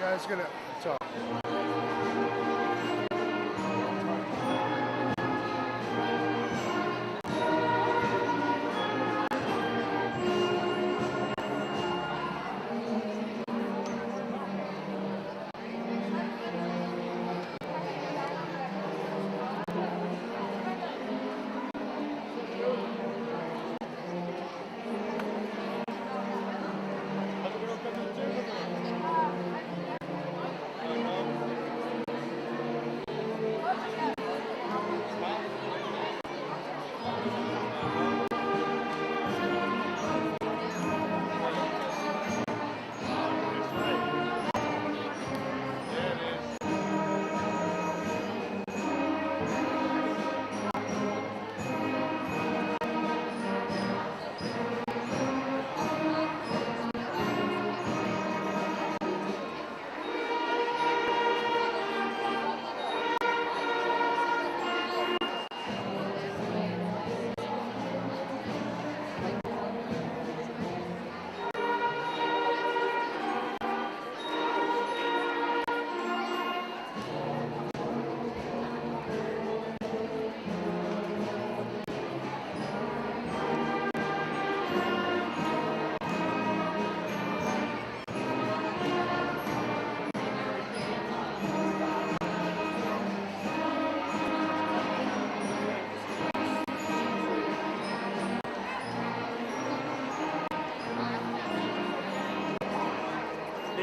Guy's gonna talk.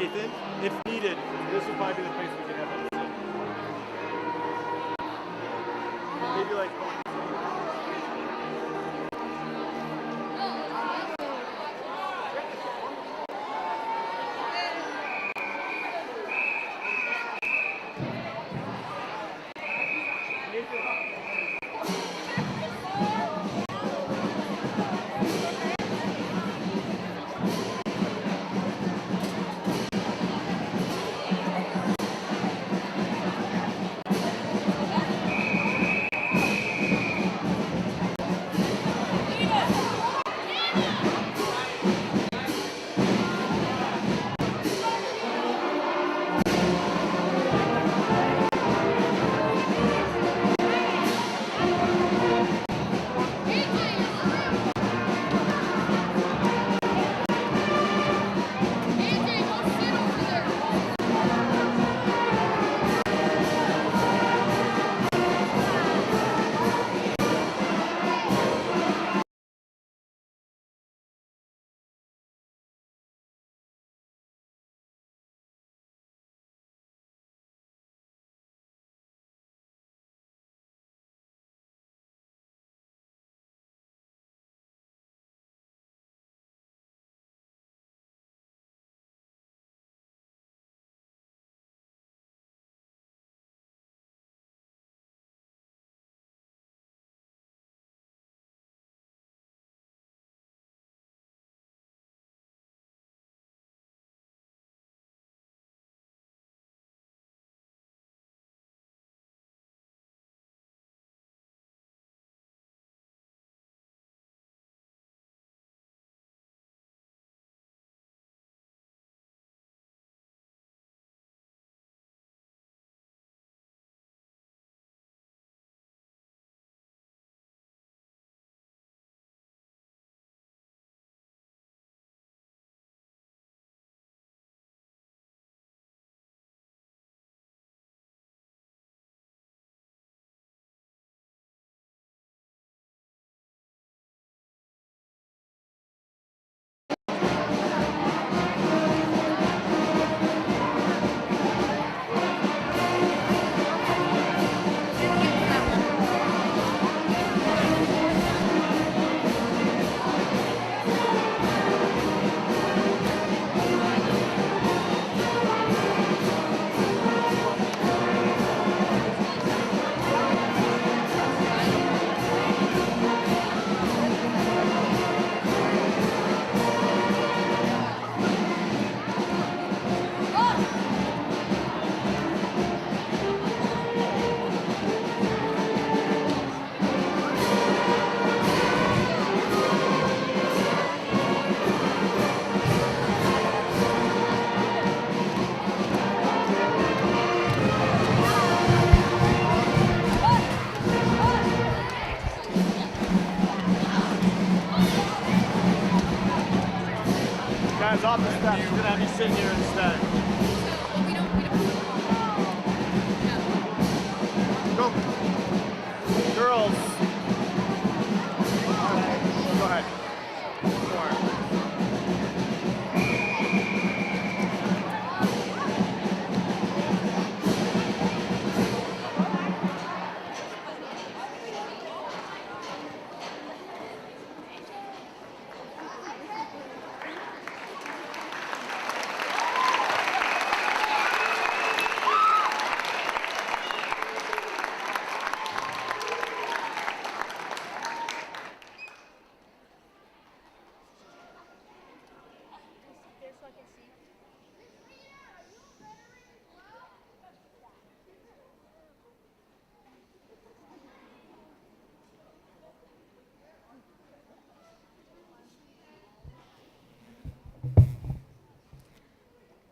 Nathan, if needed, this would probably be the place we can have it. Maybe like gonna have you sit here instead. So we don't. Yeah. Go. Girls. All right. Go ahead. More.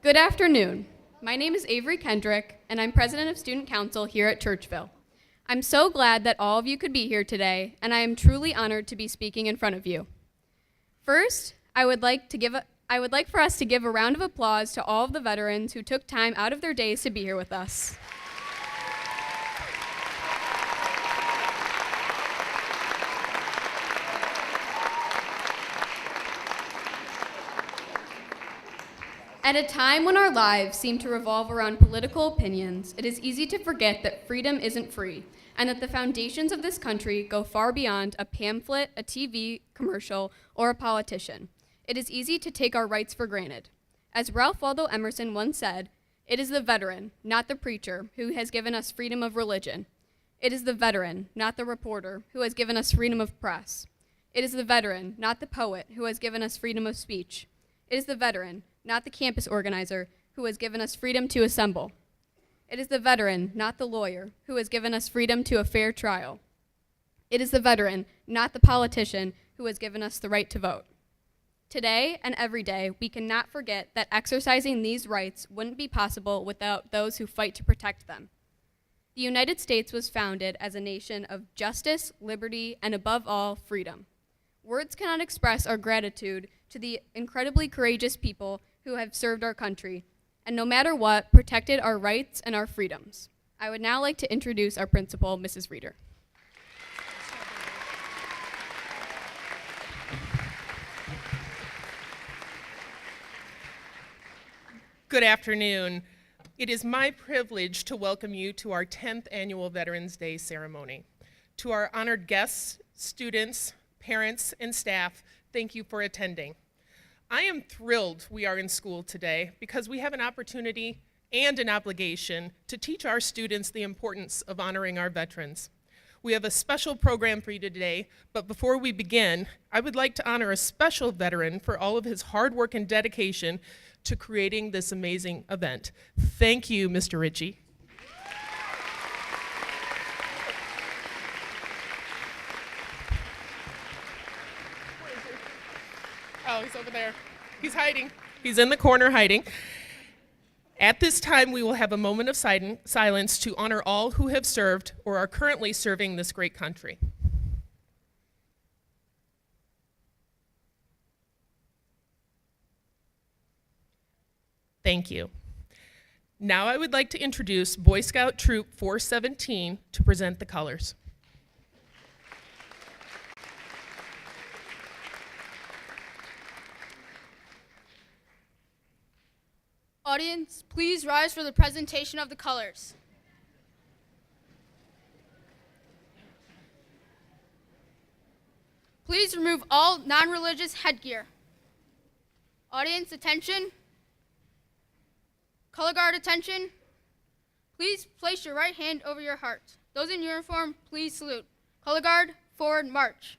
Good afternoon. My name is Avery Kendrick, and I'm president of Student Council here at Churchville. I'm so glad that all of you could be here today, and I am truly honored to be speaking in front of you. First, I would like for us to give a round of applause to all of the veterans who took time out of their days to be here with us. At a time when our lives seem to revolve around political opinions, it is easy to forget that freedom isn't free, and that the foundations of this country go far beyond a pamphlet, a TV commercial, or a politician. It is easy to take our rights for granted. As Ralph Waldo Emerson once said, "It is the veteran, not the preacher, who has given us freedom of religion. It is the veteran, not the reporter, who has given us freedom of press. It is the veteran, not the poet, who has given us freedom of speech. It is the veteran, not the campus organizer, who has given us freedom to assemble. It is the veteran, not the lawyer, who has given us freedom to a fair trial. It is the veteran, not the politician, who has given us the right to vote." Today and every day, we cannot forget that exercising these rights wouldn't be possible without those who fight to protect them. The United States was founded as a nation of justice, liberty, and above all, freedom. Words cannot express our gratitude to the incredibly courageous people who have served our country, and no matter what, protected our rights and our freedoms. I would now like to introduce our principal, Mrs. Reeder. Good afternoon. It is my privilege to welcome you to our 10th annual Veterans Day ceremony. To our honored guests, students, parents, and staff, thank you for attending. I am thrilled we are in school today because we have an opportunity and an obligation to teach our students the importance of honoring our veterans. We have a special program for you today, but before we begin, I would like to honor a special veteran for all of his hard work and dedication to creating this amazing event. Thank you, Mr. Ritchie. Oh, he's over there. He's hiding. He's in the corner hiding. At this time, we will have a moment of silence to honor all who have served or are currently serving this great country. Thank you. Now I would like to introduce Boy Scout Troop 417 to present the colors. Audience, please rise for the presentation of the colors. Please remove all non-religious headgear. Audience, attention. Color guard, attention. Please place your right hand over your heart. Those in uniform, please salute. Color guard, forward, march.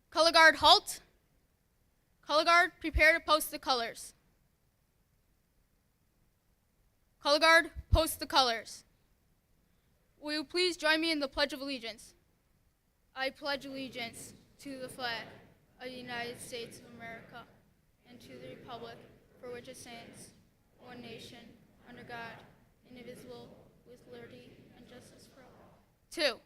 Color guard, halt. Color guard, prepare to post the colors. Color guard, post the colors. Will you please join me in the Pledge of Allegiance? I pledge allegiance to the flag of the United States of America and to the republic for which it stands, one nation, under God, indivisible, with liberty, and justice for all. 2.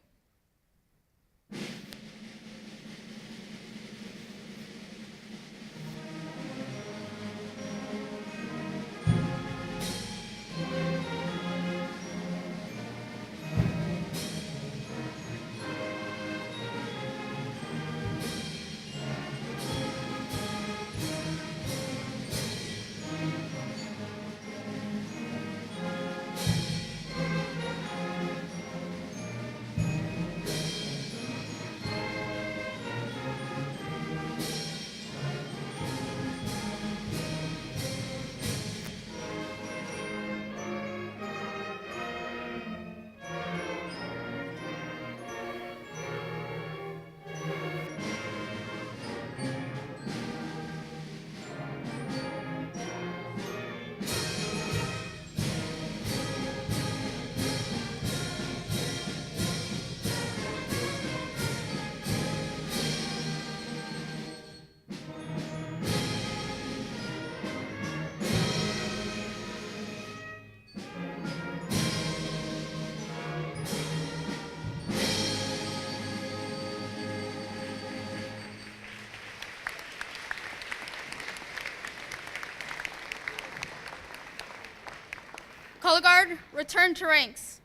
Color guard, return to ranks.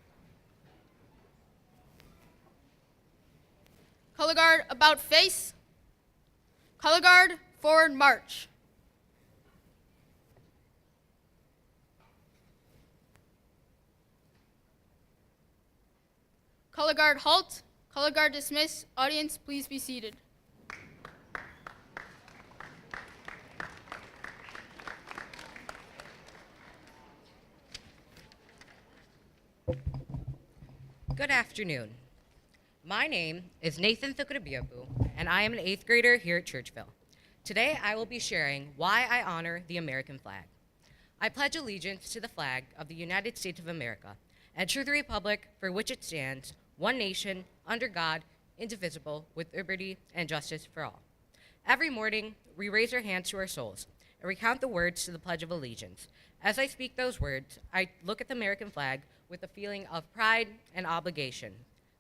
Color guard, about face. Color guard, forward march. Color guard, halt. Color guard, dismiss. Audience, please be seated. Good afternoon. My name is Nathan Thukudabiabu, and I am an 8th grader here at Churchville. Today, I will be sharing why I honor the American flag. I pledge allegiance to the flag of the United States of America and to the republic for which it stands, one nation, under God, indivisible, with liberty and justice for all. Every morning, we raise our hands to our souls and recount the words to the Pledge of Allegiance. As I speak those words, I look at the American flag with a feeling of pride and obligation.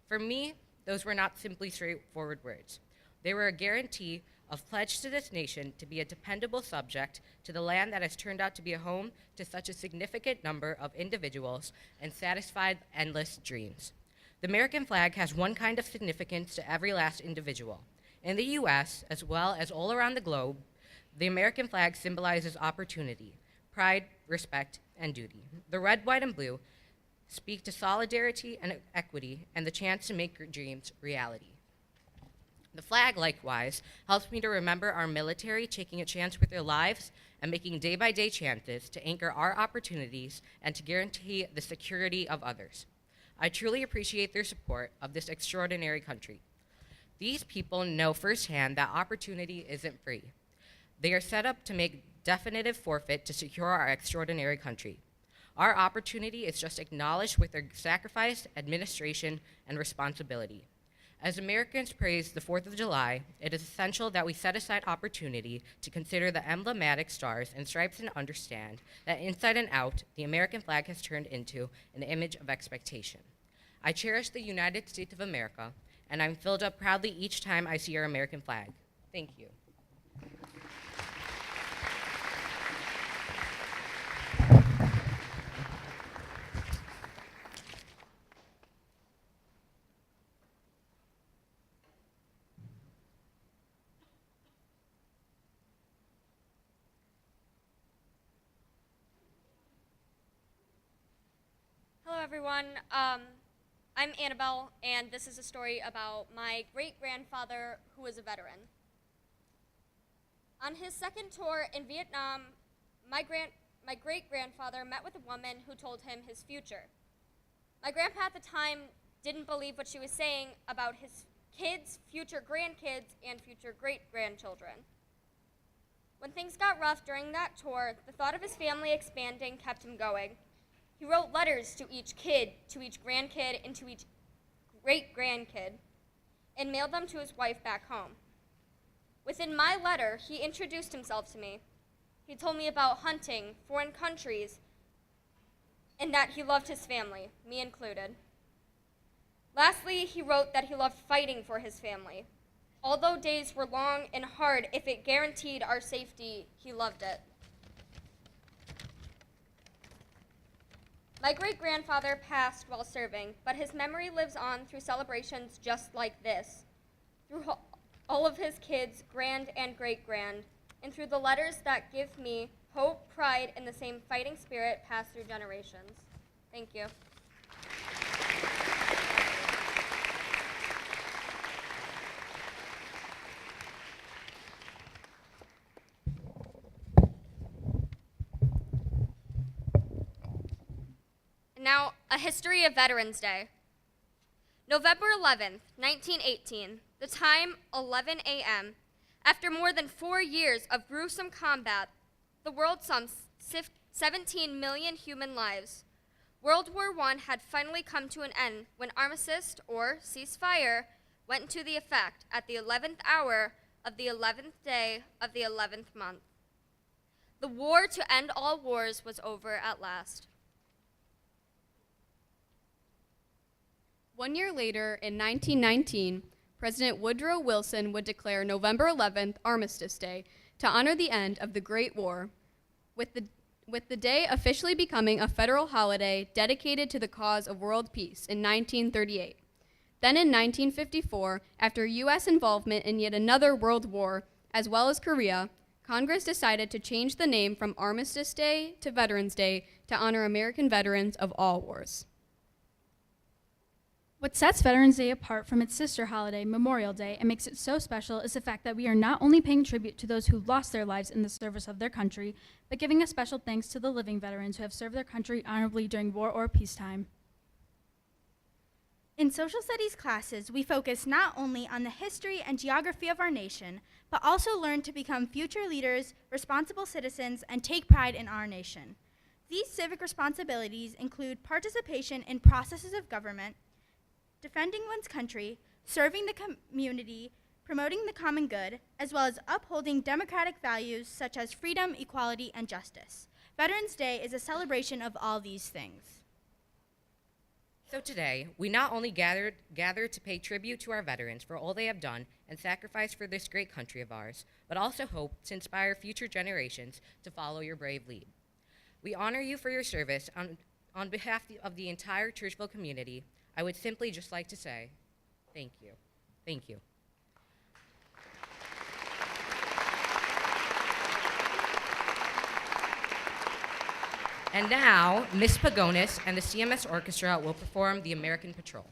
For me, those were not simply straightforward words. They were a guarantee of pledge to this nation to be a dependable subject to the land that has turned out to be a home to such a significant number of individuals and satisfied endless dreams. The American flag has one kind of significance to every last individual. In the U.S., as well as all around the globe, the American flag symbolizes opportunity, pride, respect, and duty. The red, white, and blue speak to solidarity and equity and the chance to make your dreams reality. The flag, likewise, helps me to remember our military taking a chance with their lives and making day-by-day chances to anchor our opportunities and to guarantee the security of others. I truly appreciate their support of this extraordinary country. These people know firsthand that opportunity isn't free. They are set up to make definitive forfeit to secure our extraordinary country. Our opportunity is just acknowledged with their sacrifice, administration, and responsibility. As Americans praise the 4th of July, it is essential that we set aside opportunity to consider the emblematic stars and stripes and understand that inside and out, the American flag has turned into an image of expectation. I cherish the United States of America, and I'm filled up proudly each time I see our American flag. Thank you. Hello, everyone. I'm Annabelle, and this is a story about my great-grandfather who was a veteran. On his second tour in Vietnam, my great-grandfather met with a woman who told him his future. My grandpa at the time didn't believe what she was saying about his kids, future grandkids, and future great-grandchildren. When things got rough during that tour, the thought of his family expanding kept him going. He wrote letters to each kid, to each grandkid, and to each great-grandkid, and mailed them to his wife back home. Within my letter, he introduced himself to me. He told me about hunting, foreign countries, and that he loved his family, me included. Lastly, he wrote that he loved fighting for his family. Although days were long and hard, if it guaranteed our safety, he loved it. My great-grandfather passed while serving, but his memory lives on through celebrations just like this, through all of his kids, grand and great-grand, and through the letters that give me hope, pride, and the same fighting spirit passed through generations. Thank you. Now, a history of Veterans Day. November 11th, 1918, the time 11 a.m. After more than 4 years of gruesome combat, the world summed 17 million human lives. World War I had finally come to an end when armistice, or ceasefire, went into the effect at the 11th hour of the 11th day of the 11th month. The war to end all wars was over at last. 1 year later, in 1919, President Woodrow Wilson would declare November 11th Armistice Day to honor the end of the Great War, with the day officially becoming a federal holiday dedicated to the cause of world peace in 1938. Then in 1954, after U.S. involvement in yet another world war, as well as Korea, Congress decided to change the name from Armistice Day to Veterans Day to honor American veterans of all wars. What sets Veterans Day apart from its sister holiday, Memorial Day, and makes it so special is the fact that we are not only paying tribute to those who lost their lives in the service of their country, but giving a special thanks to the living veterans who have served their country honorably during war or peacetime. In social studies classes, we focus not only on the history and geography of our nation, but also learn to become future leaders, responsible citizens, and take pride in our nation. These civic responsibilities include participation in processes of government, defending one's country, serving the community, promoting the common good, as well as upholding democratic values such as freedom, equality, and justice. Veterans Day is a celebration of all these things. So today, we not only gather to pay tribute to our veterans for all they have done and sacrificed for this great country of ours, but also hope to inspire future generations to follow your brave lead. We honor you for your service. On behalf of the entire Churchville community, I would simply just like to say, thank you. Thank you. And now, Ms. Pagonis and the CMS Orchestra will perform the American Patrol.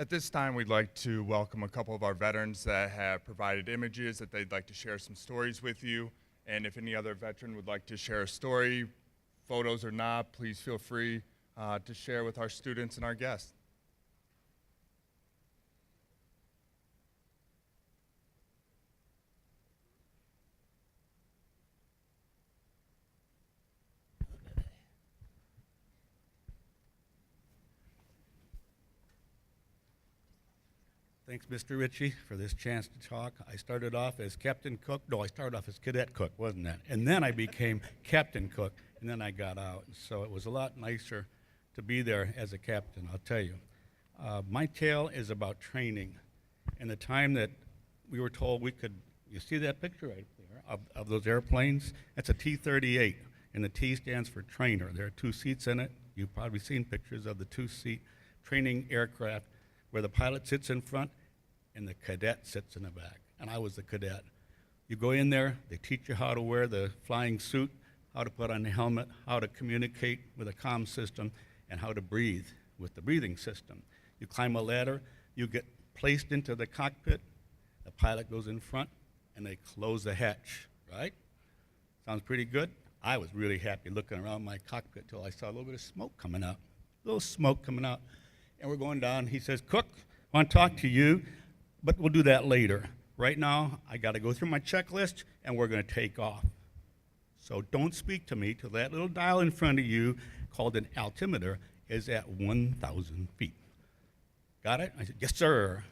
At this time, we'd like to welcome a couple of our veterans that have provided images that they'd like to share some stories with you. And if any other veteran would like to share a story, photos or not, please feel free to share with our students and our guests. Thanks, Mr. Ritchie, for this chance to talk. I started off as Captain Cook. No, I started off as Cadet Cook, wasn't that? And then I became Captain Cook, and then I got out. So it was a lot nicer to be there as a captain, I'll tell you. My tale is about training. And the time that we were told we could, you see that picture right there of those airplanes? That's a T-38, and the T stands for trainer. There are 2 seats in it. You've probably seen pictures of the 2-seat training aircraft where the pilot sits in front and the cadet sits in the back. And I was the cadet. You go in there, they teach you how to wear the flying suit, how to put on the helmet, how to communicate with a comm system, and how to breathe with the breathing system. You climb a ladder, you get placed into the cockpit, the pilot goes in front, and they close the hatch, right? Sounds pretty good? I was really happy looking around my cockpit till I saw a little bit of smoke coming out. A little smoke coming out. And we're going down. He says, Cook, I want to talk to you, but we'll do that later. Right now, I got to go through my checklist, and we're going to take off. So don't speak to me till that little dial in front of you, called an altimeter, is at 1,000 feet. Got it? I said, yes, sir.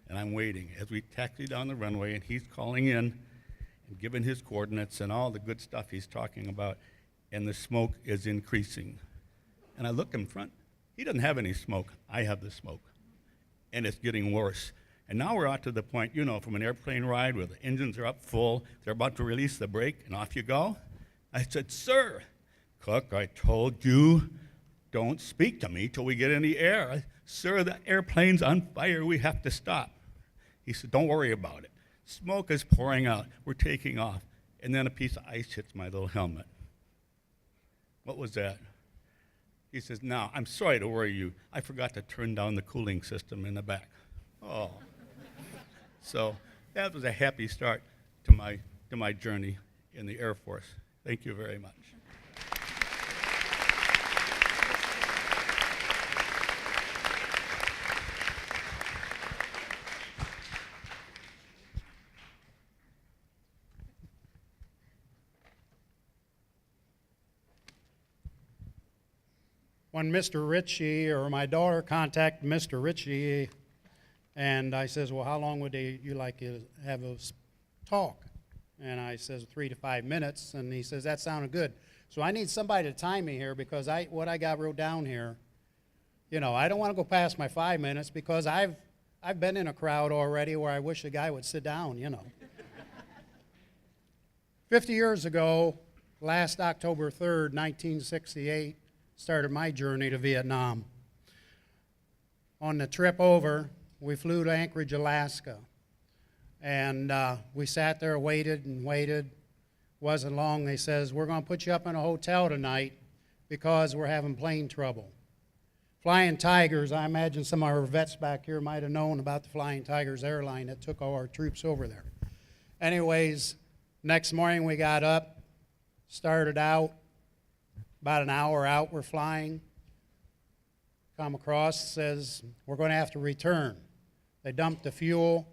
And I'm waiting as we taxi down the runway, and he's calling in and giving his coordinates and all the good stuff he's talking about, and the smoke is increasing. And I look in front. He doesn't have any smoke. I have the smoke. And it's getting worse. And now we're out to the point, you know, from an airplane ride where the engines are up full, they're about to release the brake, and off you go. I said, sir, Cook, I told you, don't speak to me till we get in the air. Sir, the airplane's on fire. We have to stop. He said, don't worry about it. Smoke is pouring out. We're taking off. And then a piece of ice hits my little helmet. What was that? He says, now, I'm sorry to worry you. I forgot to turn down the cooling system in the back. Oh. So that was a happy start to my journey in the Air Force. Thank you very much. When Mr. Ritchie or my daughter contacted Mr. Ritchie, and I says, well, how long would you like to have us talk? And I says 3 to 5 minutes, and he says, that sounded good. So I need somebody to time me here because what I got wrote down here, you know, I don't want to go past my 5 minutes because I've been in a crowd already where I wish a guy would sit down, you know. 50 years ago, last October 3rd, 1968, started my journey to Vietnam. On the trip over, we flew to Anchorage, Alaska, and we sat there, waited and waited. Wasn't long. They says, we're going to put you up in a hotel tonight because we're having plane trouble. Flying Tigers, I imagine some of our vets back here might have known about the Flying Tigers airline that took all our troops over there. Anyways, next morning we got up, started out. About an hour out, we're flying. Come across, says, we're going to have to return. They dumped the fuel.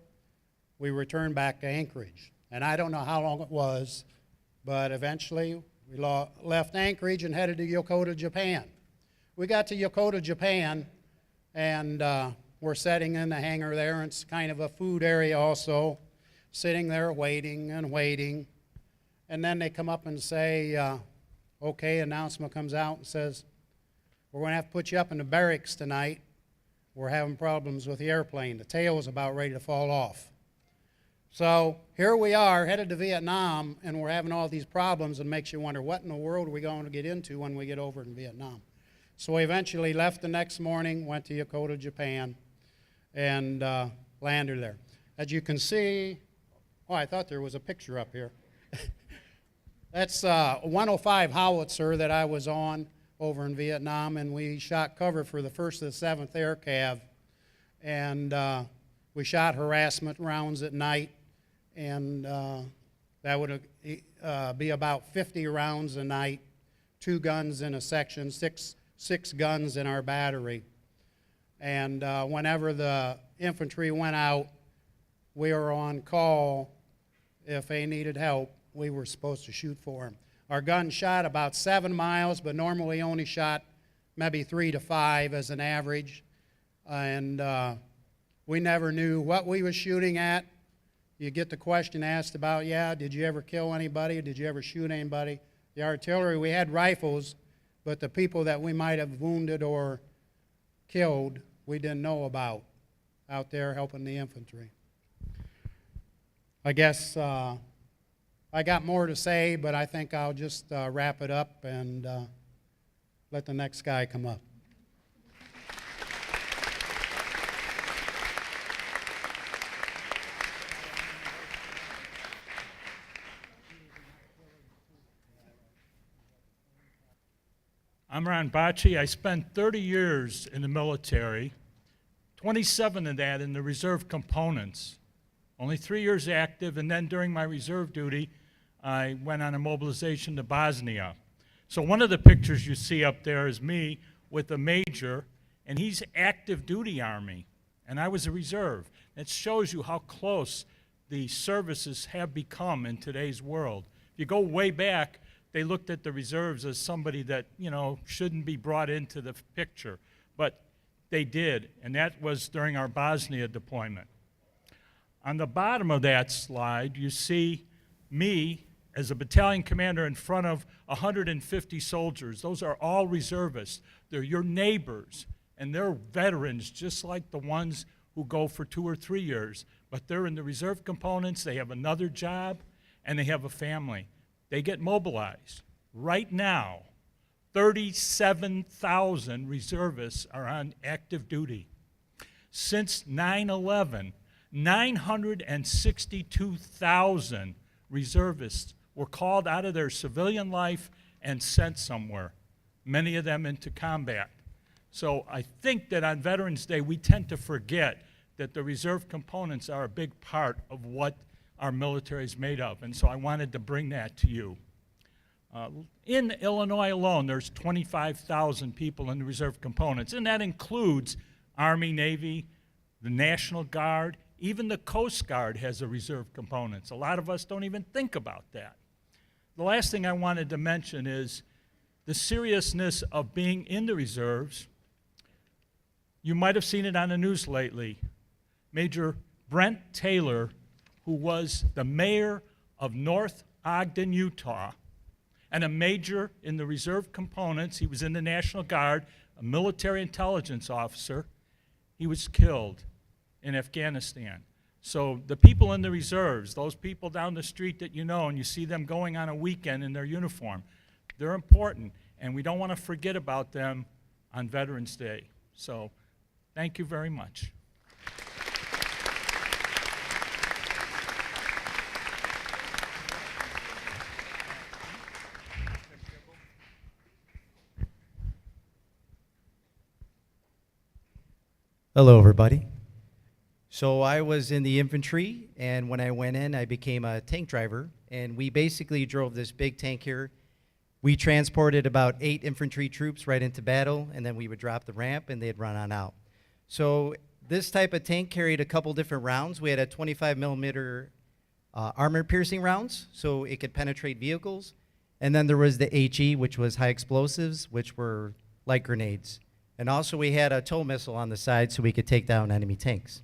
We returned back to Anchorage. And I don't know how long it was, but eventually we left Anchorage and headed to Yokota, Japan. We got to Yokota, Japan, and we're sitting in the hangar there. It's kind of a food area also, sitting there waiting and waiting. And then they come up and say, okay, announcement comes out and says, we're going to have to put you up in the barracks tonight. We're having problems with the airplane. The tail is about ready to fall off. So here we are, headed to Vietnam, and we're having all these problems, and makes you wonder, what in the world are we going to get into when we get over in Vietnam? So we eventually left the next morning, went to Yokota, Japan, and landed there. As you can see, oh, I thought there was a picture up here. That's a 105 howitzer that I was on over in Vietnam, and we shot cover for the 1st of the 7th Air Cav. and we shot harassment rounds at night, and that would be about 50 rounds a night, 2 guns in a section, six guns in our battery. And whenever the infantry went out, we were on call. If they needed help, we were supposed to shoot for them. Our gun shot about 7 miles, but normally only shot maybe 3 to 5 as an average. And we never knew what we was shooting at. You get the question asked about, yeah, did you ever kill anybody? Did you ever shoot anybody? The artillery, we had rifles, but the people that we might have wounded or killed, we didn't know about out there helping the infantry. I guess I got more to say, but I think I'll just wrap it up and let the next guy come up. I'm Ron Bocci. I spent 30 years in the military, 27 of that in the reserve components. Only 3 years active, and then during my reserve duty, I went on a mobilization to Bosnia. So one of the pictures you see up there is me with a major, and he's active duty Army, and I was a reserve. It shows you how close the services have become in today's world. If you go way back, they looked at the reserves as somebody that, shouldn't be brought into the picture. But they did, and that was during our Bosnia deployment. On the bottom of that slide, you see me as a battalion commander in front of 150 soldiers. Those are all reservists. They're your neighbors, and they're veterans just like the ones who go for 2 or 3 years. But they're in the reserve components, they have another job, and they have a family. They get mobilized. Right now, 37,000 reservists are on active duty. Since 9/11, 962,000 reservists were called out of their civilian life and sent somewhere, many of them into combat. So I think that on Veterans Day, we tend to forget that the reserve components are a big part of what our military is made of, and so I wanted to bring that to you. In Illinois alone, there's 25,000 people in the reserve components, and that includes Army, Navy, the National Guard, even the Coast Guard has a reserve components. A lot of us don't even think about that. The last thing I wanted to mention is the seriousness of being in the reserves. You might have seen it on the news lately. Major Brent Taylor, who was the mayor of North Ogden, Utah, and a major in the reserve components. He was in the National Guard, a military intelligence officer. He was killed in Afghanistan. So the people in the reserves, those people down the street that you know, and you see them going on a weekend in their uniform, they're important, and we don't want to forget about them on Veterans Day. So thank you very much. Hello, everybody. So I was in the infantry, and when I went in, I became a tank driver, and we basically drove this big tank here. We transported about 8 infantry troops right into battle, and then we would drop the ramp, and they'd run on out. So this type of tank carried a couple different rounds. We had a 25 millimeter armor-piercing rounds, so it could penetrate vehicles. And then there was the HE, which was high explosives, which were light grenades. And also we had a tow missile on the side so we could take down enemy tanks.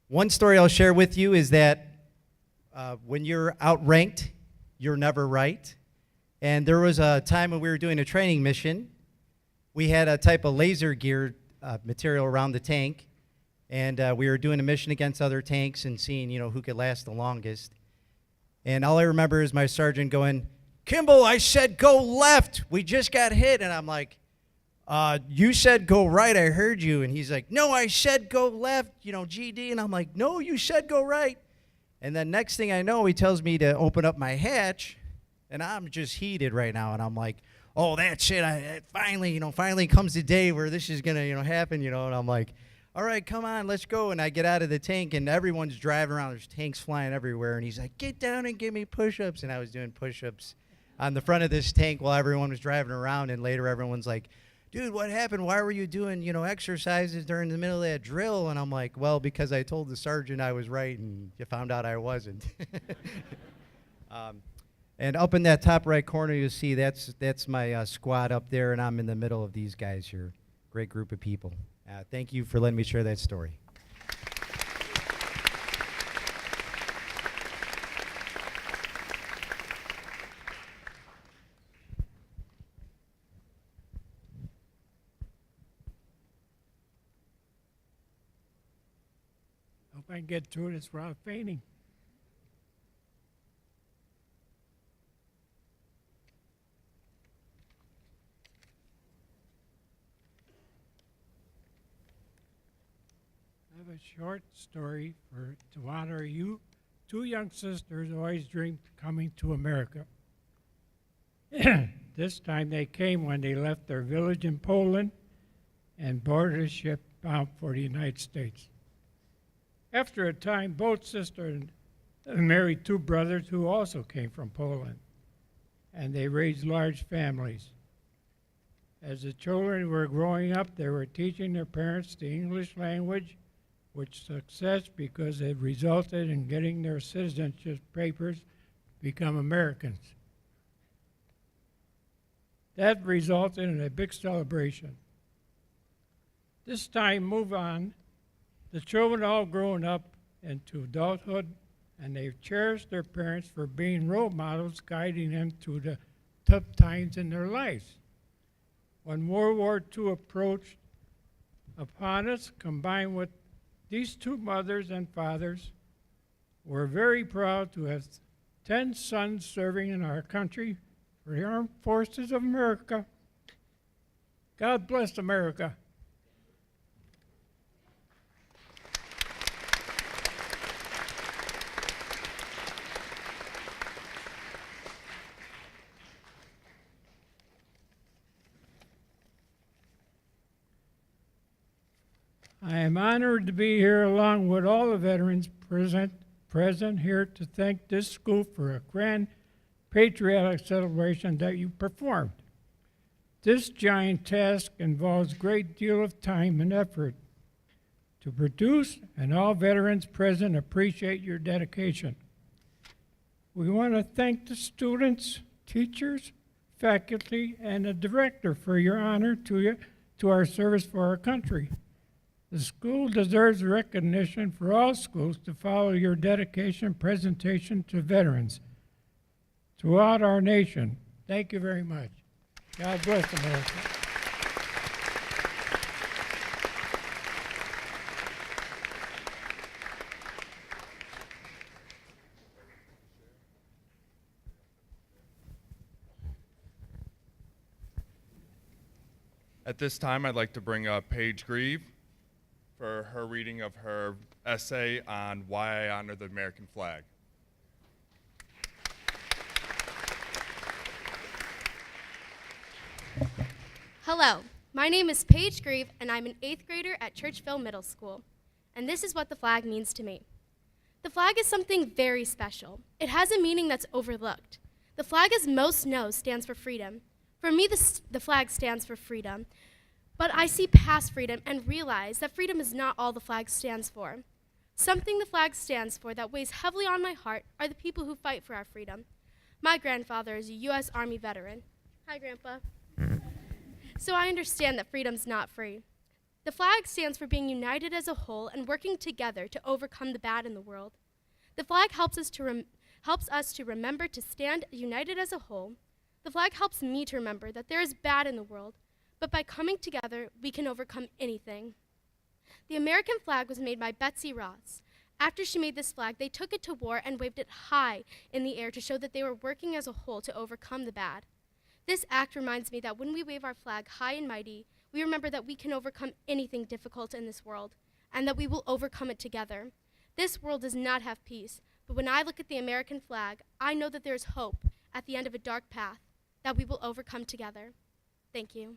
One story I'll share with you is that when you're outranked, you're never right. And there was a time when we were doing a training mission. We had a type of laser gear material around the tank, and we were doing a mission against other tanks and seeing, who could last the longest. And all I remember is my sergeant going, "Kimball, I said go left. We just got hit." And I'm like, "You said go right, I heard you." And he's like, "No, I said go left, GD." And I'm like, "No, you said go right." And then next thing I know, he tells me to open up my hatch, and I'm just heated right now. And I'm like, "Oh, that's it. Finally comes the day where this is going to, happen, And I'm like, all right, come on, let's go. And I get out of the tank, and everyone's driving around. There's tanks flying everywhere. And he's like, get down and give me push-ups. And I was doing push-ups on the front of this tank while everyone was driving around. And later everyone's like, dude, what happened? Why were you doing, exercises during the middle of that drill? And I'm like, well, because I told the sergeant I was right, and you found out I wasn't. And up in that top right corner, you see that's my squad up there, and I'm in the middle of these guys here. Great group of people. Thank you for letting me share that story. Hope I can get through this without fainting. I have a short story to honor you. Two young sisters always dreamed of coming to America. This time they came when they left their village in Poland and boarded a ship bound for the United States. After a time, both sisters married two brothers who also came from Poland, and they raised large families. As the children were growing up, they were teaching their parents the English language, which success because it resulted in getting their citizenship papers to become Americans. That resulted in a big celebration. This time, move on. The children all grown up into adulthood, and they've cherished their parents for being role models, guiding them through the tough times in their lives. When World War II approached upon us, combined with these two mothers and fathers, we're very proud to have 10 sons serving in our country for the Armed Forces of America. God bless America. I am honored to be here along with all the veterans present here to thank this school for a grand patriotic celebration that you performed. This giant task involves a great deal of time and effort to produce, and all veterans present appreciate your dedication. We want to thank the students, teachers, faculty, and the director for your honor to our service for our country. The school deserves recognition for all schools to follow your dedication and presentation to veterans throughout our nation. Thank you very much. God bless America. At this time, I'd like to bring up Paige Grieve for her reading of her essay on why I honor the American flag. Hello, my name is Paige Grieve, and I'm an 8th grader at Churchville Middle School. And this is what the flag means to me. The flag is something very special. It has a meaning that's overlooked. The flag, as most know, stands for freedom. For me, the flag stands for freedom. But I see past freedom and realize that freedom is not all the flag stands for. Something the flag stands for that weighs heavily on my heart are the people who fight for our freedom. My grandfather is a U.S. Army veteran. Hi, Grandpa. So I understand that freedom's not free. The flag stands for being united as a whole and working together to overcome the bad in the world. The flag helps us to remember to stand united as a whole. The flag helps me to remember that there is bad in the world, but by coming together, we can overcome anything. The American flag was made by Betsy Ross. After she made this flag, they took it to war and waved it high in the air to show that they were working as a whole to overcome the bad. This act reminds me that when we wave our flag high and mighty, we remember that we can overcome anything difficult in this world, and that we will overcome it together. This world does not have peace, but when I look at the American flag, I know that there is hope at the end of a dark path that we will overcome together. Thank you.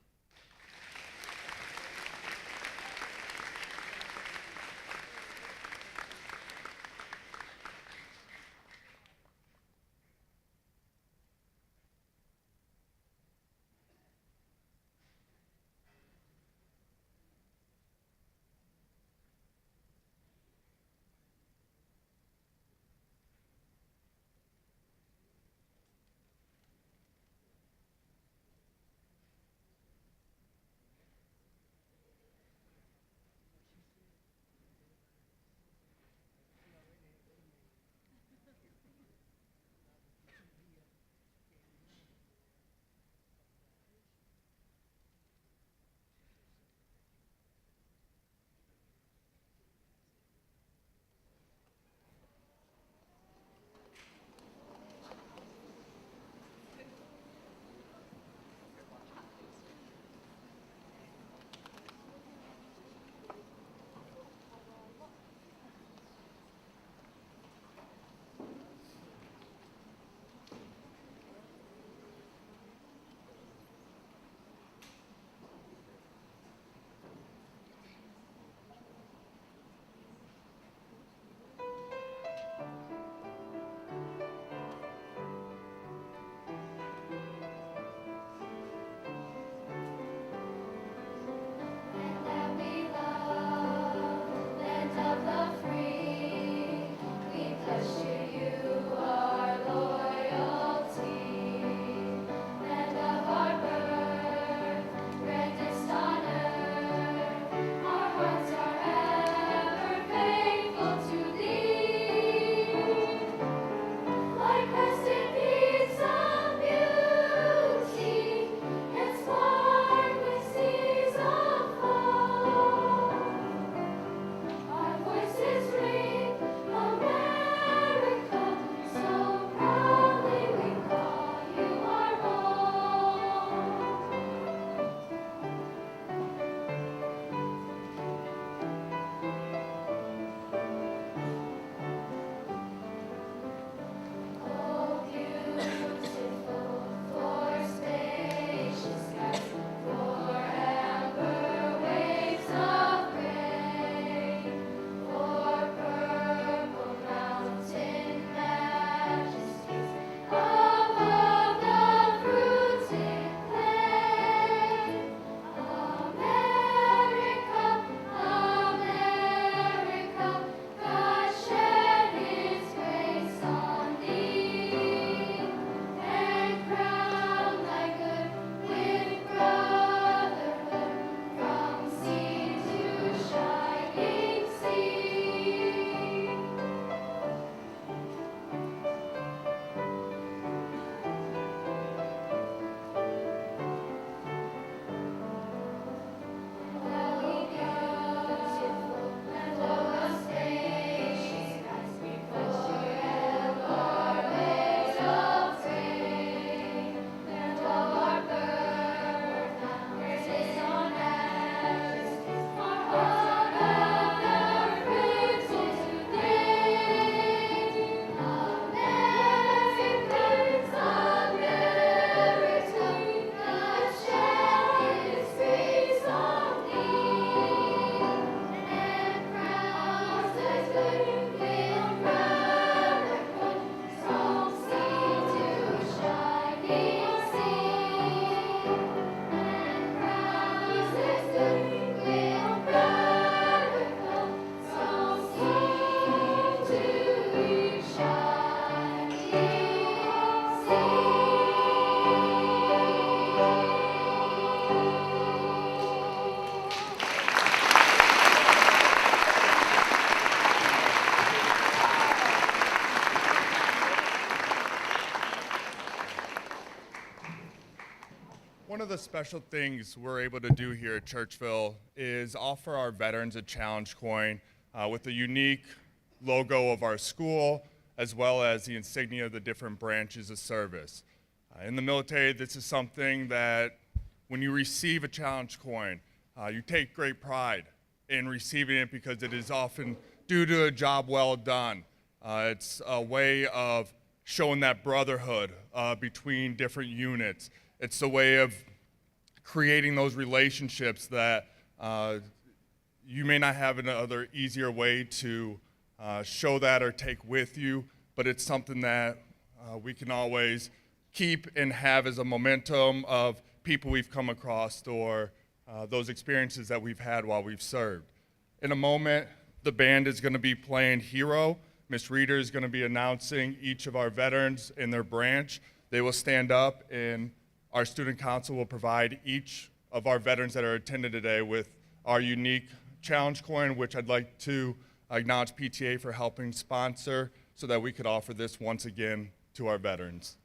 One of the special things we're able to do here at Churchville is offer our veterans a challenge coin with a unique logo of our school, as well as the insignia of the different branches of service. In the military, this is something that when you receive a challenge coin, you take great pride in receiving it because it is often due to a job well done. It's a way of showing that brotherhood between different units. It's a way of creating those relationships that you may not have another easier way to show that or take with you, but it's something that we can always keep and have as a momentum of people we've come across or those experiences that we've had while we've served. In a moment, the band is going to be playing Hero. Miss Reader is going to be announcing each of our veterans in their branch. They will stand up, and our student council will provide each of our veterans that are attending today with our unique challenge coin, which I'd like to acknowledge PTA for helping sponsor so that we could offer this once again to our veterans.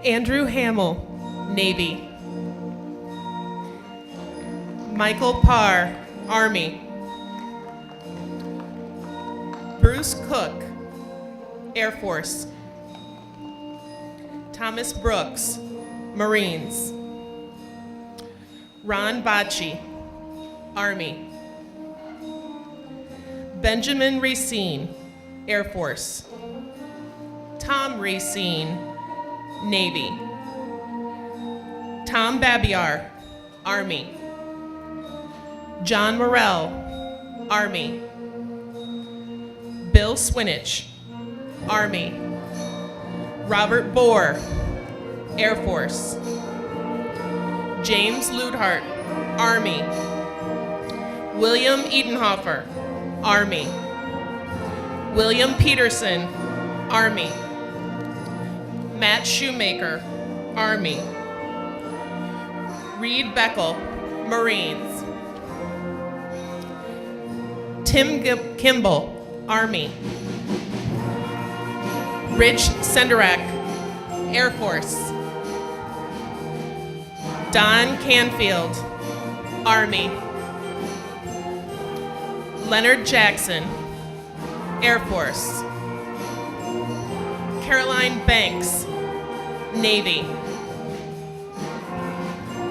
Andrew Hamill, Navy. Michael Parr, Army. Bruce Cook, Air Force. Thomas Brooks, Marines. Ron Bocci, Army. Benjamin Racine, Air Force. Tom Racine, Navy. Tom Babiar, Army. John Morrell, Army. Bill Swinich, Army. Robert Bohr, Air Force. James Ludhart, Army. William Edenhofer, Army. William Peterson, Army. Matt Shoemaker, Army. Reed Beckel, Marines. Tim Kimball, Army. Rich Senderak, Air Force. Don Canfield, Army. Leonard Jackson, Air Force. Caroline Banks, Navy.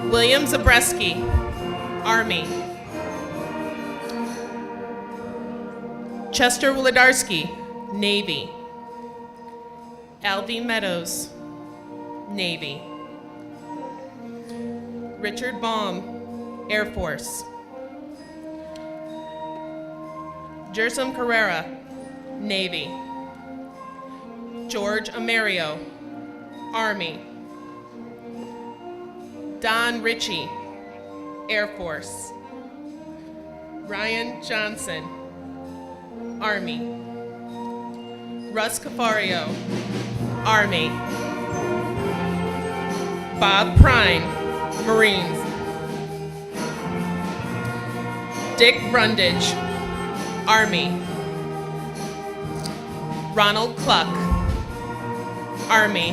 William Zabreski, Army. Chester Wolodarski, Navy. Alvy Meadows, Navy. Richard Baum, Air Force. Jersom Carrera, Navy. George Amerio, Army. Don Ritchie, Air Force. Ryan Johnson, Army. Russ Cafario, Army. Bob Prine, Marines. Dick Brundage, Army. Ronald Cluck, Army.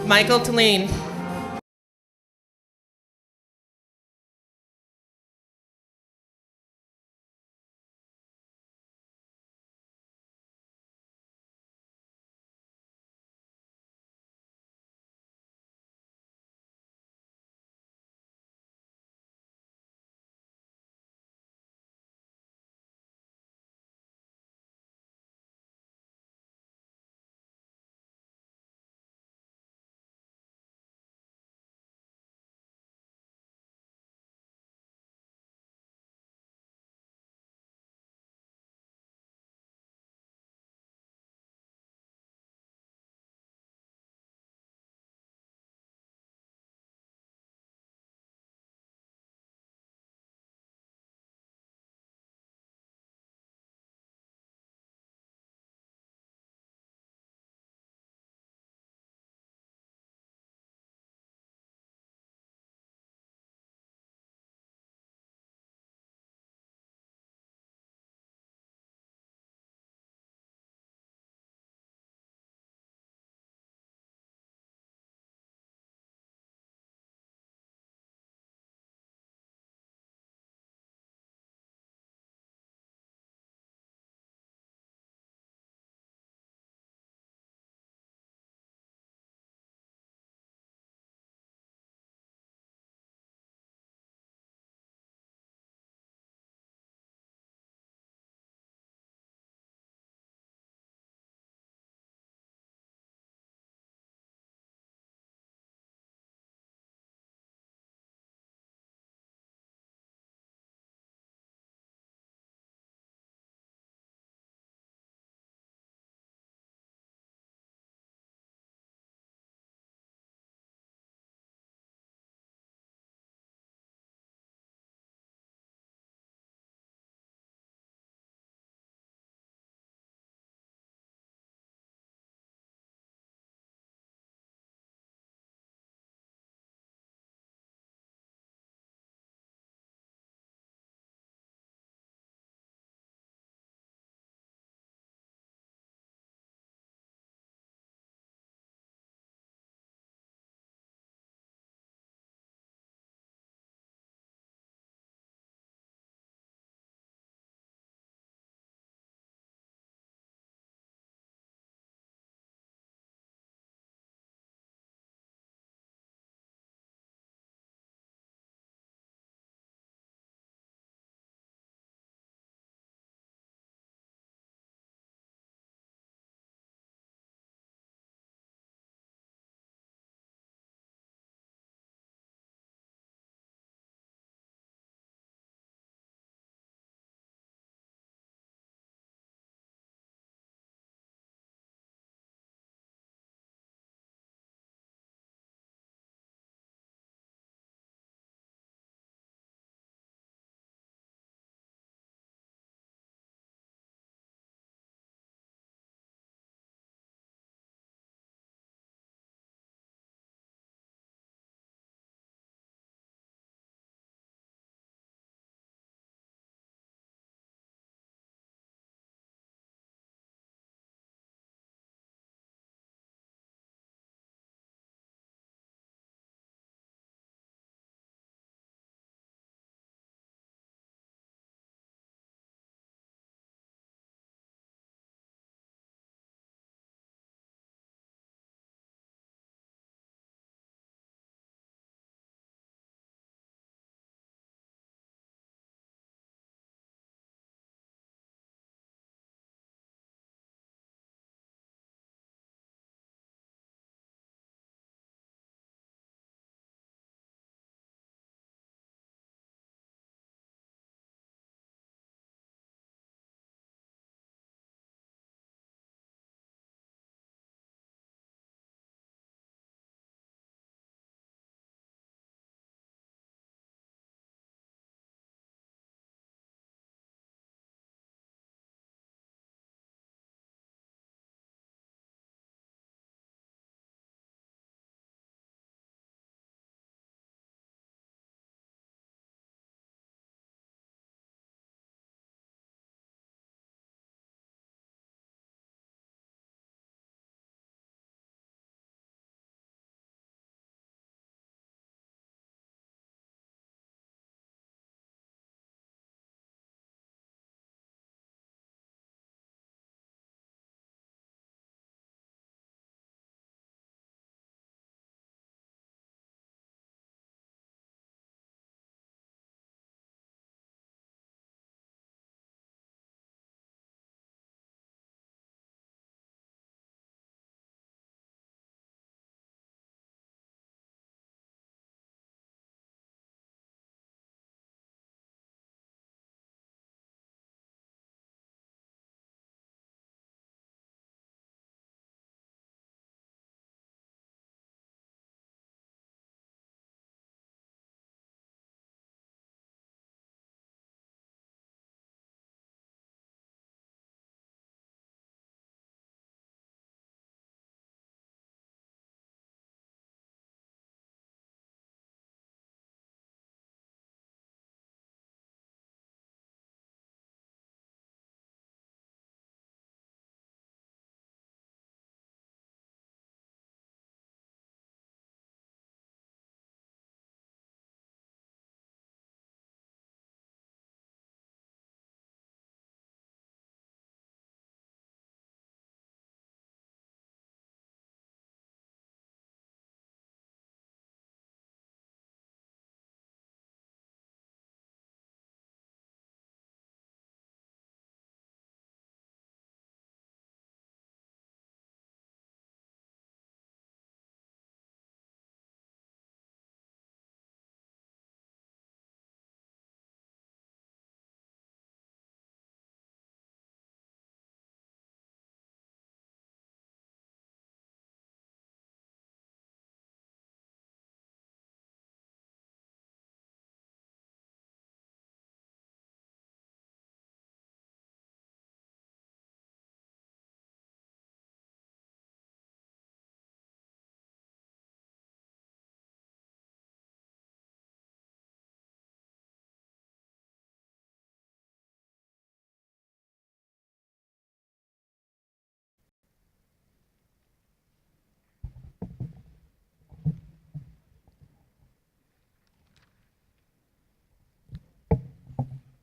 Michael Talene,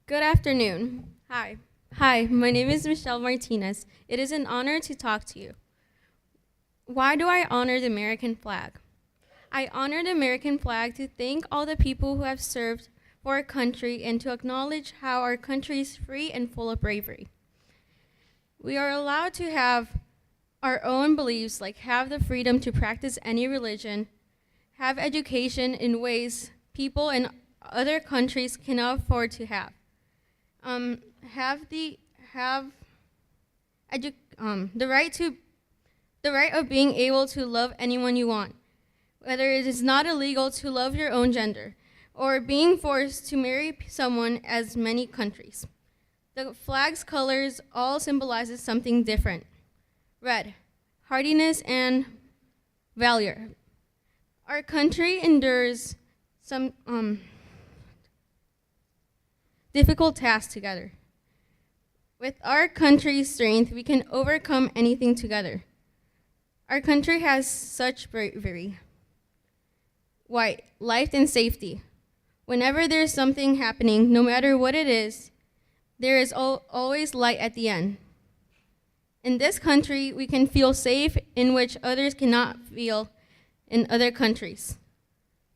Good afternoon. Hi. Hi, my name is Michelle Martinez. It is an honor to talk to you. Why do I honor the American flag? I honor the American flag to thank all the people who have served for our country and to acknowledge how our country is free and full of bravery. We are allowed to have our own beliefs, like have the freedom to practice any religion, have education in ways people in other countries cannot afford to have. The right of being able to love anyone you want, whether it is not illegal to love your own gender, or being forced to marry someone as many countries. The flag's colors all symbolizes something different. Red, hardiness and valor. Our country endures some difficult tasks together. With our country's strength, we can overcome anything together. Our country has such bravery. White, life and safety. Whenever there's something happening, no matter what it is, there is always light at the end. In this country, we can feel safe in which others cannot feel in other countries.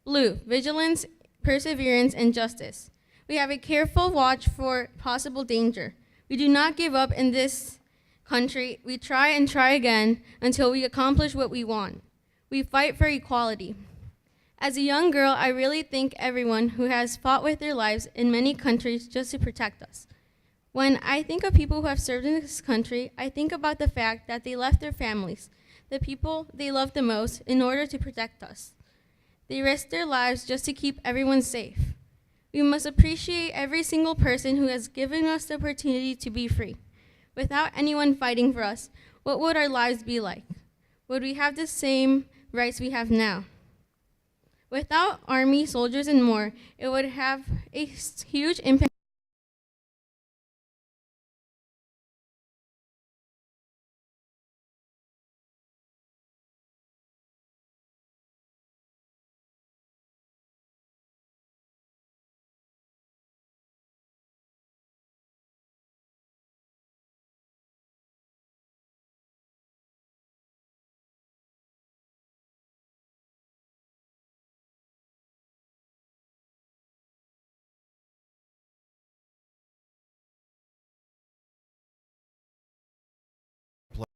Blue, vigilance, perseverance, and justice. We have a careful watch for possible danger. We do not give up in this country. We try and try again until we accomplish what we want. We fight for equality. As a young girl, I really thank everyone who has fought with their lives in many countries just to protect us. When I think of people who have served in this country, I think about the fact that they left their families, the people they love the most, in order to protect us. They risked their lives just to keep everyone safe. We must appreciate every single person who has given us the opportunity to be free. Without anyone fighting for us, what would our lives be like? Would we have the same rights we have now? Without army, soldiers, and more, it would have a huge impact.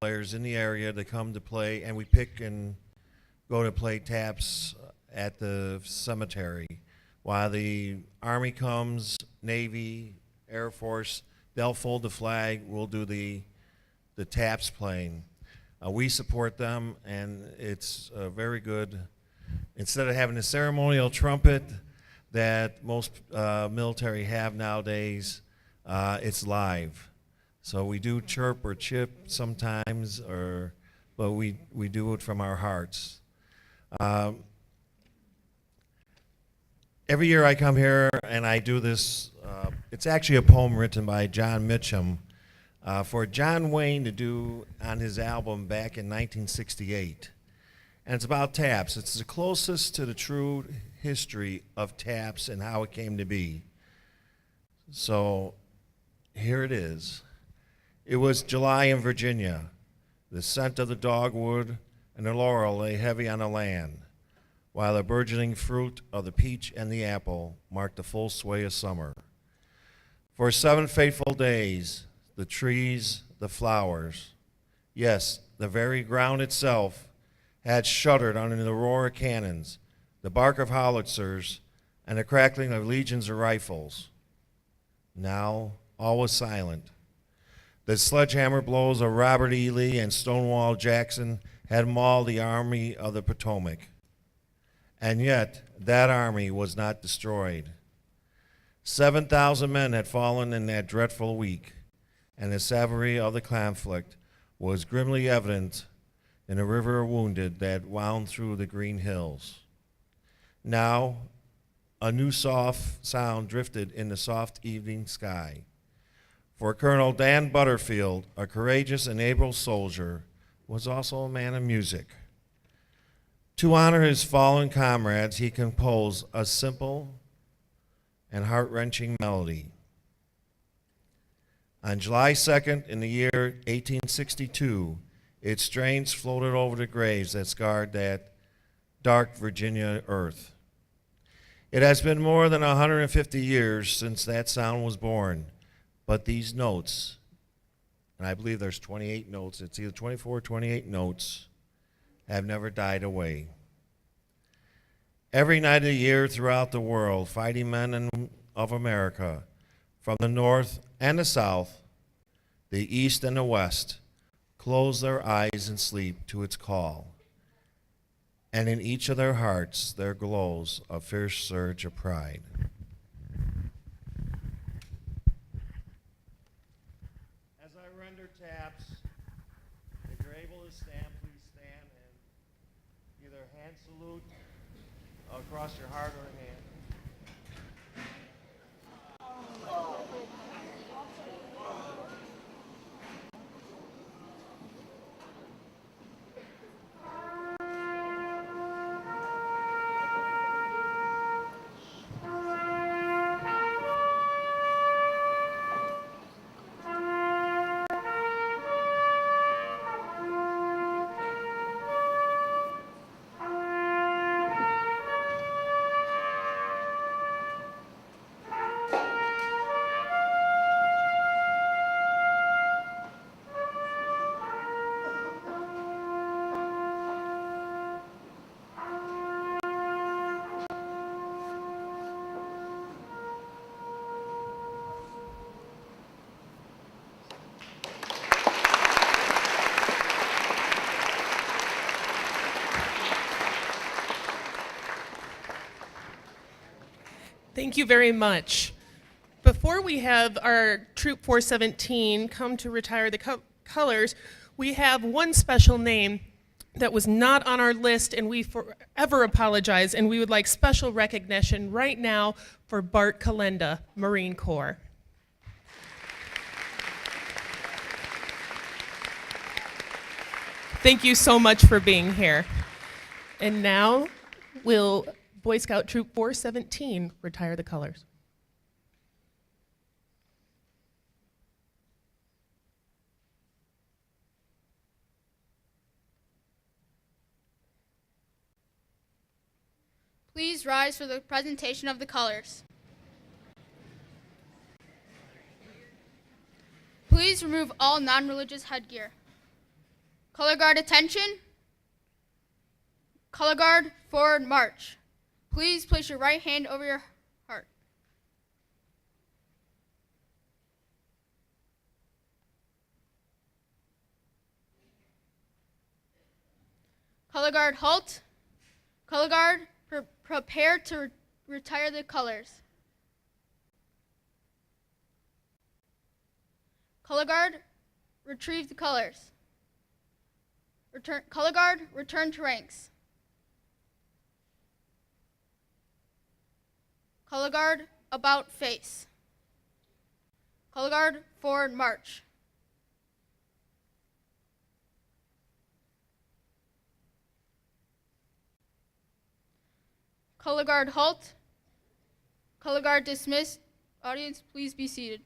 Players in the area to come to play, and we pick and go to play taps at the cemetery. While the Army comes, Navy, Air Force, they'll fold the flag, we'll do the taps playing. We support them, and it's very good. Instead of having a ceremonial trumpet that most military have nowadays, it's live. So we do chirp or chip sometimes, but we do it from our hearts. Every year I come here and I do this. It's actually a poem written by John Mitchum for John Wayne to do on his album back in 1968. And it's about taps. It's the closest to the true history of taps and how it came to be. So here it is. It was July in Virginia. The scent of the dogwood and the laurel lay heavy on the land, while the burgeoning fruit of the peach and the apple marked the full sway of summer. For 7 fateful days, the trees, the flowers, yes, the very ground itself, had shuddered under the roar of cannons, the bark of howitzers, and the crackling of legions of rifles. Now all was silent. The sledgehammer blows of Robert E. Lee and Stonewall Jackson had mauled the Army of the Potomac. And yet, that army was not destroyed. 7,000 men had fallen in that dreadful week, and the savagery of the conflict was grimly evident in the river of wounded that wound through the green hills. Now, a new soft sound drifted in the soft evening sky. For Colonel Dan Butterfield, a courageous and able soldier, was also a man of music. To honor his fallen comrades, he composed a simple and heart-wrenching melody. On July 2nd in the year 1862, its strains floated over the graves that scarred that dark Virginia earth. It has been more than 150 years since that sound was born, but these notes, and I believe there's 28 notes, it's either 24 or 28 notes, have never died away. Every night of the year throughout the world, fighting men of America, from the north and the south, the east and the west, close their eyes in sleep to its call. And in each of their hearts there glows a fierce surge of pride. As I render taps, if you're able to stand, please stand and either hand salute across your heart or hand. Thank you very much. Before we have our Troop 417 come to retire the colors, we have one special name that was not on our list, and we forever apologize, and we would like special recognition right now for Bart Kalenda, Marine Corps. Thank you so much for being here. And now will Boy Scout Troop 417 retire the colors. Please rise for the presentation of the colors. Please remove all non-religious headgear. Color guard attention. Color guard forward march. Please place your right hand over your heart. Color guard halt. Color guard prepare to retire the colors. Color guard retrieve the colors. Color guard return to ranks. Color guard about face. Color guard forward march. Color guard halt. Color guard dismiss. Audience, please be seated.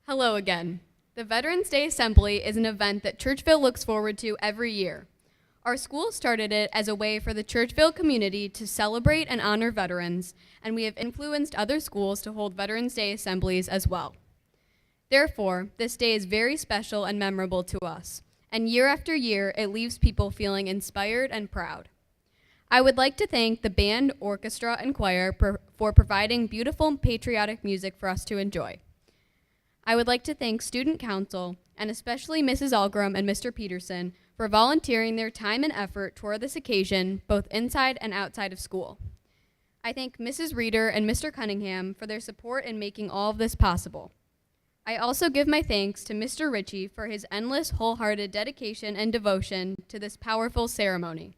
Hello again. The Veterans Day Assembly is an event that Churchville looks forward to every year. Our school started it as a way for the Churchville community to celebrate and honor veterans, and we have influenced other schools to hold Veterans Day assemblies as well. Therefore, this day is very special and memorable to us, and year after year, it leaves people feeling inspired and proud. I would like to thank the band, orchestra, and choir for providing beautiful patriotic music for us to enjoy. I would like to thank Student Council, and especially Mrs. Algram and Mr. Peterson, for volunteering their time and effort toward this occasion, both inside and outside of school. I thank Mrs. Reeder and Mr. Cunningham for their support in making all of this possible. I also give my thanks to Mr. Ritchie for his endless, wholehearted dedication and devotion to this powerful ceremony.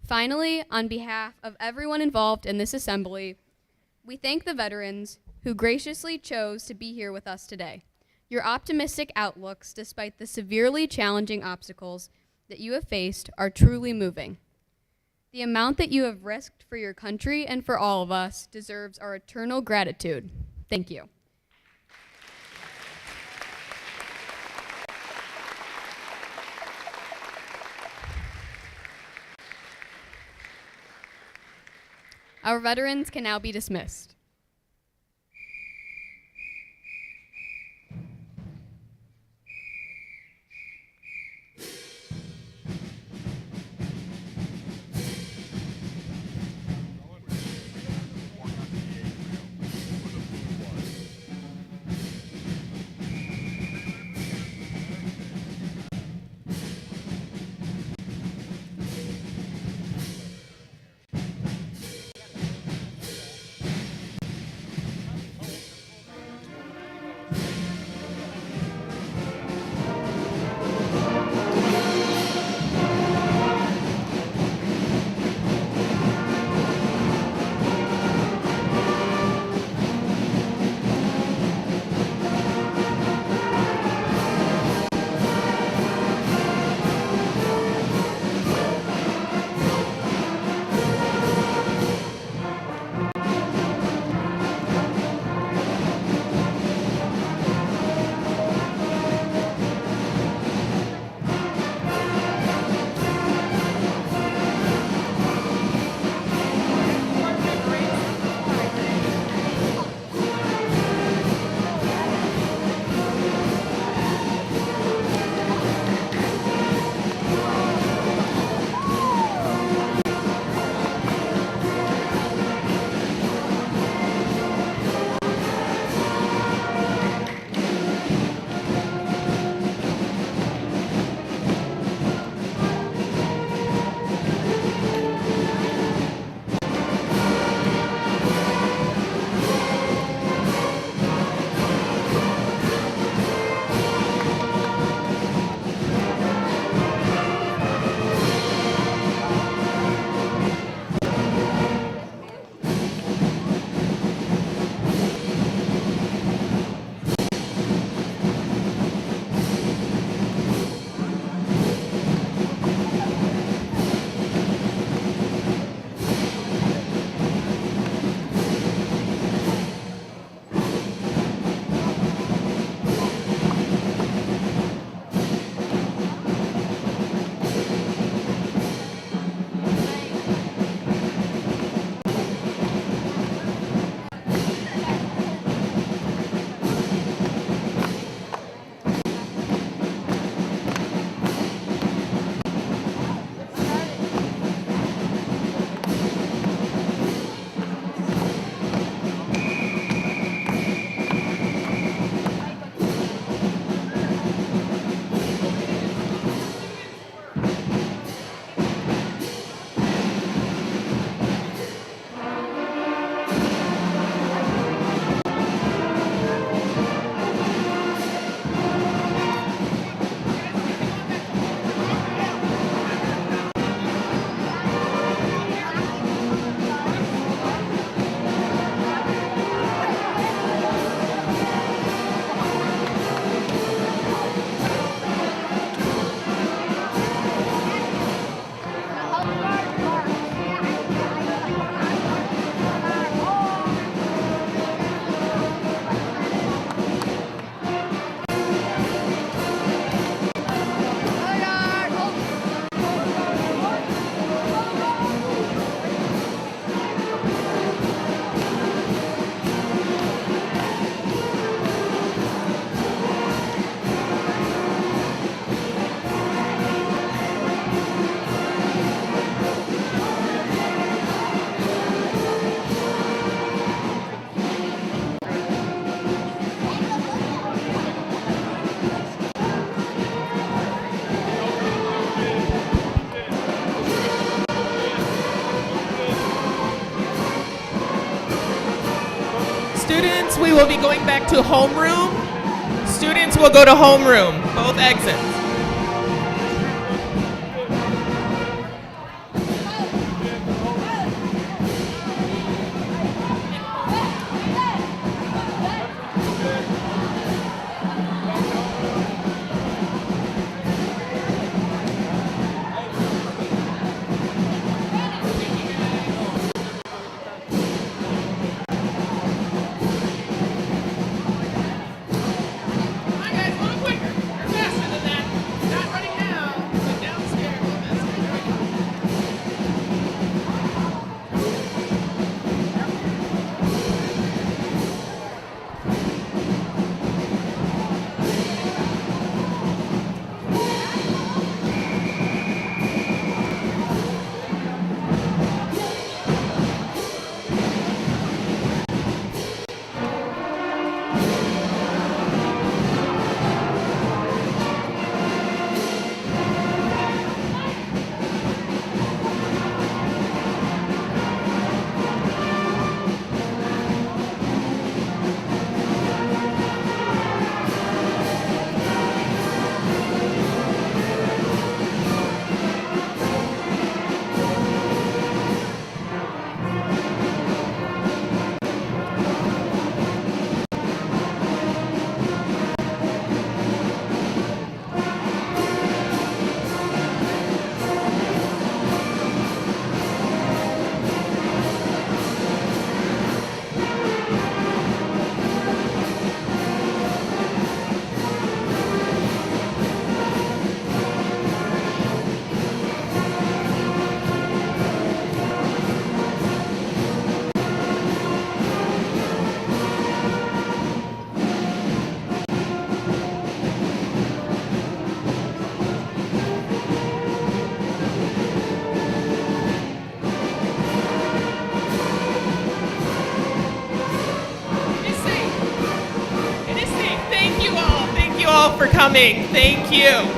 Finally, on behalf of everyone involved in this assembly, we thank the veterans who graciously chose to be here with us today. Your optimistic outlooks, despite the severely challenging obstacles that you have faced, are truly moving. The amount that you have risked for your country and for all of us deserves our eternal gratitude. Thank you. Our veterans can now be dismissed. we will be going back to homeroom. Students will go to homeroom, both exits. For coming. Thank you.